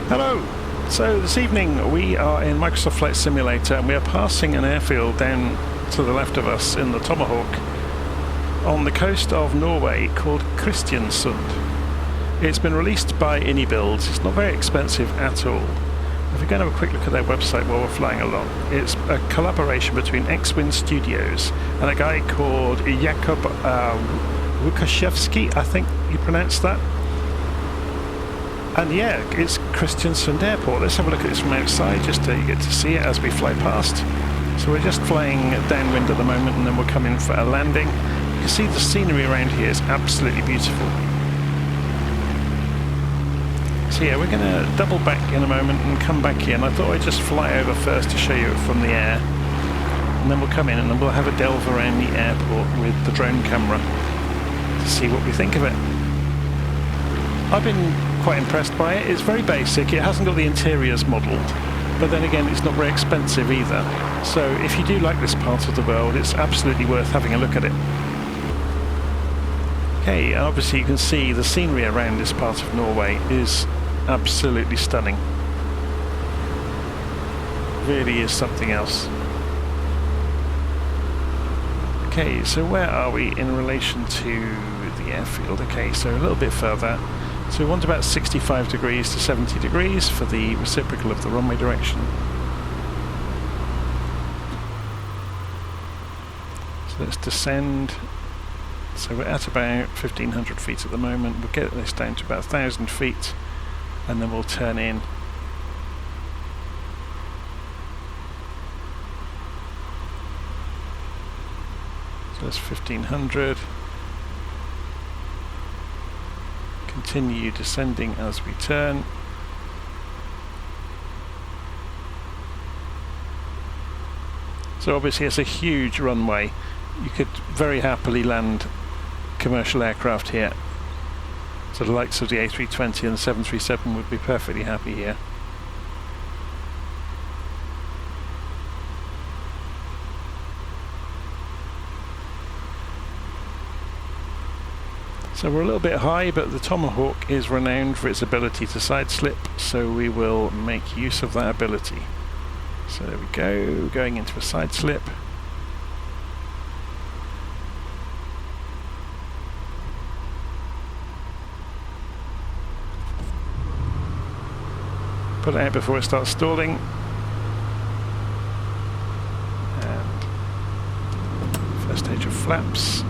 Hello! So this evening we are in Microsoft Flight Simulator and we are passing an airfield down to the left of us in the Tomahawk on the coast of Norway called Kristiansund. It's been released by Inibuilds. It's not very expensive at all. If we go and have a quick look at their website while we're flying along, it's a collaboration between X-Wing Studios and a guy called Jakub Łukaszewski, I think you pronounce that. And yeah, it's Kristiansund Airport. Let's have a look at this from outside just so you get to see it as we fly past. So we're just flying downwind at the moment and then we'll come in for a landing. You can see the scenery around here is absolutely beautiful. So yeah, we're going to double back in a moment and come back in. I thought I'd just fly over first to show you it from the air. And then we'll come in and then we'll have a delve around the airport with the drone camera to see what we think of it. I've been quite impressed by it. It's very basic. It hasn't got the interiors modelled, but then again it's not very expensive either. So if you do like this part of the world, it's absolutely worth having a look at it. Okay, and obviously you can see the scenery around this part of Norway is absolutely stunning. Really is something else. Okay, so where are we in relation to the airfield? Okay, so a little bit further. So we want about 65 degrees to 70 degrees for the reciprocal of the runway direction. So let's descend. So we're at about 1,500 feet at the moment. We'll get this down to about 1,000 feet and then we'll turn in. So that's 1,500. Continue descending as we turn. So obviously it's a huge runway. You could very happily land commercial aircraft here. So the likes of the A320 and the 737 would be perfectly happy here. So we're a little bit high, but the Tomahawk is renowned for its ability to side slip, so we will make use of that ability. So there we go, going into a side slip. Put it out before it starts stalling. And first stage of flaps.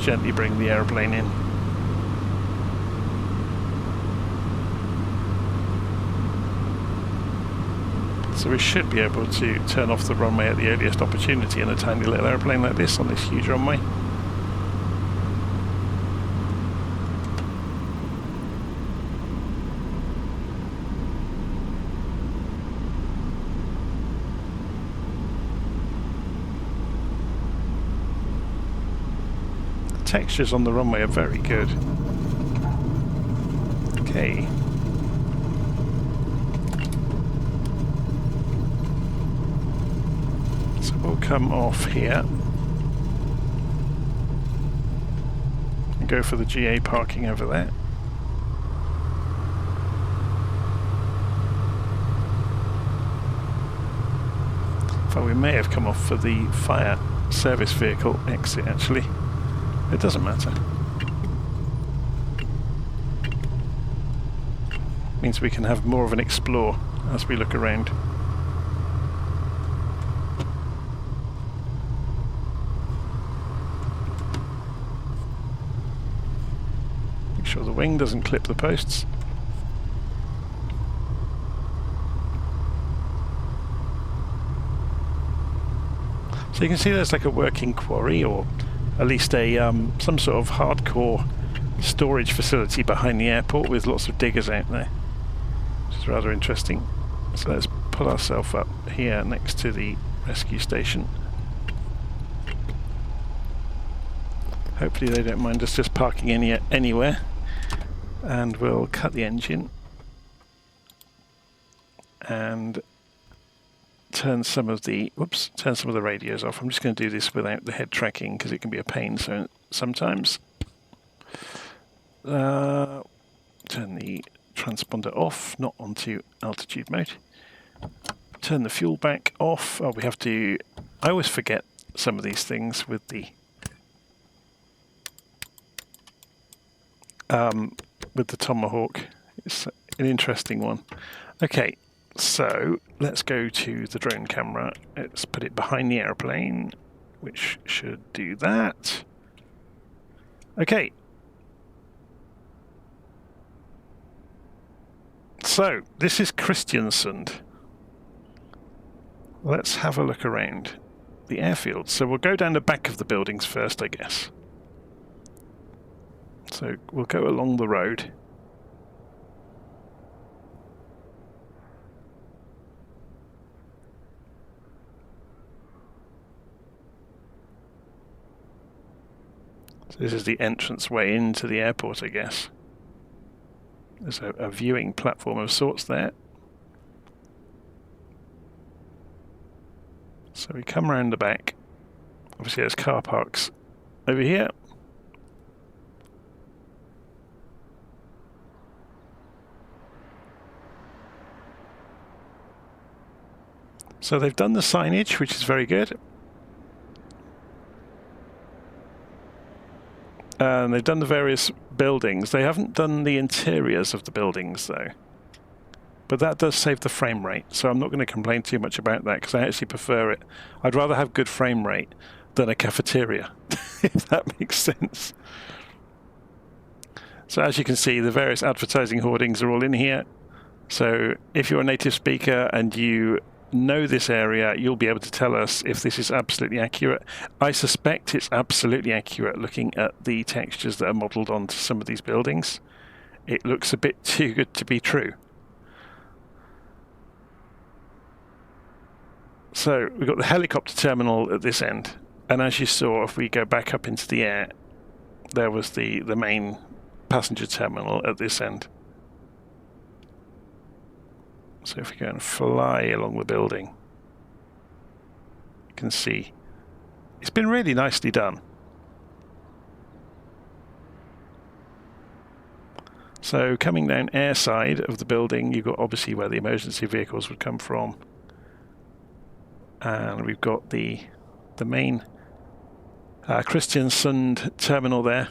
Gently bring the aeroplane in. So we should be able to turn off the runway at the earliest opportunity in a tiny little aeroplane like this on this huge runway. Textures on the runway are very good. Okay. So we'll come off here and go for the GA parking over there. In fact, we may have come off for the fire service vehicle exit actually. It doesn't matter. Means we can have more of an explore as we look around. Make sure the wing doesn't clip the posts. So you can see there's like a working quarry, or at least a some sort of hardcore storage facility behind the airport with lots of diggers out there, which is rather interesting. So let's pull ourselves up here next to the rescue station. Hopefully they don't mind us just parking anywhere, and we'll cut the engine and turn some of the radios off. I'm just going to do this without the head tracking because it can be a pain sometimes. Turn the transponder off, not onto altitude mode. Turn the fuel back off. Oh, we have to... I always forget some of these things with the Tomahawk. It's an interesting one. Okay, so let's go to the drone camera. Let's put it behind the airplane, which should do that. Okay. So, this is Kristiansund. Let's have a look around the airfield. So we'll go down the back of the buildings first, I guess. So we'll go along the road. So this is the entrance way into the airport, I guess. There's a viewing platform of sorts there. So we come around the back. Obviously there's car parks over here. So they've done the signage, which is very good. And they've done the various buildings. They haven't done the interiors of the buildings, though. But that does save the frame rate, so I'm not going to complain too much about that, because I actually prefer it. I'd rather have good frame rate than a cafeteria, if that makes sense. So as you can see, the various advertising hoardings are all in here. So if you're a native speaker and you know this area, you'll be able to tell us if this is absolutely accurate. I suspect it's absolutely accurate looking at the textures that are modelled onto some of these buildings. It looks a bit too good to be true. So we've got the helicopter terminal at this end, and as you saw, if we go back up into the air, there was the main passenger terminal at this end. So if we go and fly along the building, you can see it's been really nicely done. So coming down air side of the building, you've got obviously where the emergency vehicles would come from. And we've got the main Kristiansund terminal there.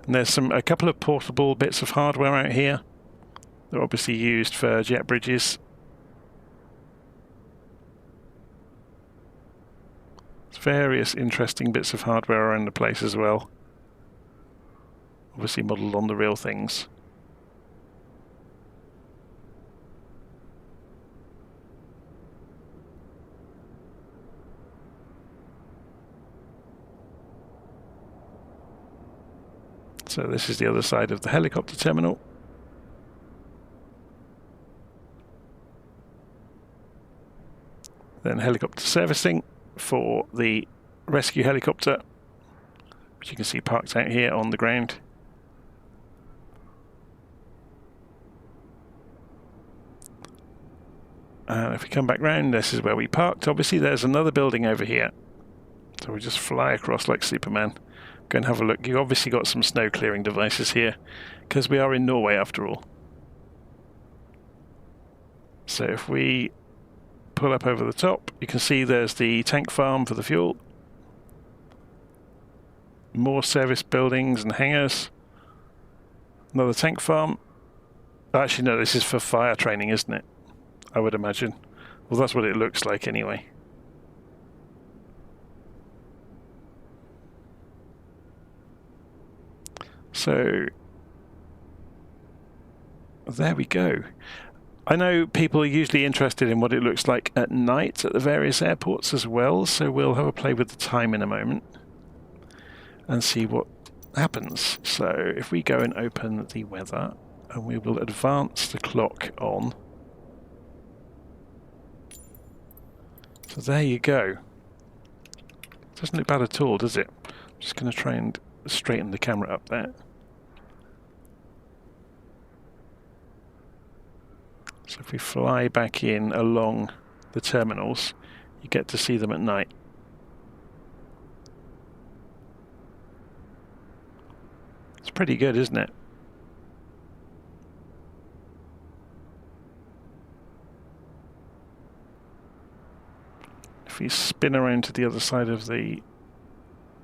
And there's a couple of portable bits of hardware out here. They're obviously used for jet bridges. There's various interesting bits of hardware around the place as well. Obviously modelled on the real things. So this is the other side of the helicopter terminal. Then helicopter servicing for the rescue helicopter, which you can see parked out here on the ground. And if we come back round, this is where we parked. Obviously there's another building over here. So we just fly across like Superman. Go and have a look. You've obviously got some snow clearing devices here, because we are in Norway after all. So if we pull up over the top, you can see there's the tank farm for the fuel. More service buildings and hangars. Another tank farm. Actually, no, this is for fire training, isn't it? I would imagine. Well, that's what it looks like anyway. So, there we go. I know people are usually interested in what it looks like at night at the various airports as well, so we'll have a play with the time in a moment and see what happens. So if we go and open the weather, and we will advance the clock on. So there you go. Doesn't look bad at all, does it? I'm just going to try and straighten the camera up there. So if we fly back in along the terminals, you get to see them at night. It's pretty good, isn't it? If we spin around to the other side of the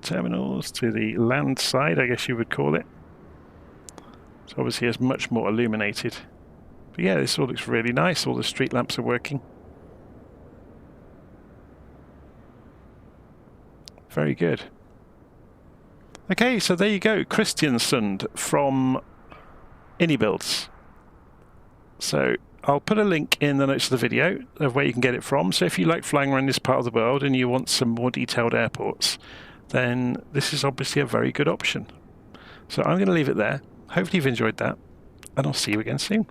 terminals, to the land side, I guess you would call it. So obviously it's much more illuminated. But yeah, this all looks really nice. All the street lamps are working. Very good. Okay, so there you go. Kristiansund from Inibuilds. So I'll put a link in the notes of the video of where you can get it from. So if you like flying around this part of the world and you want some more detailed airports, then this is obviously a very good option. So I'm going to leave it there. Hopefully you've enjoyed that, and I'll see you again soon.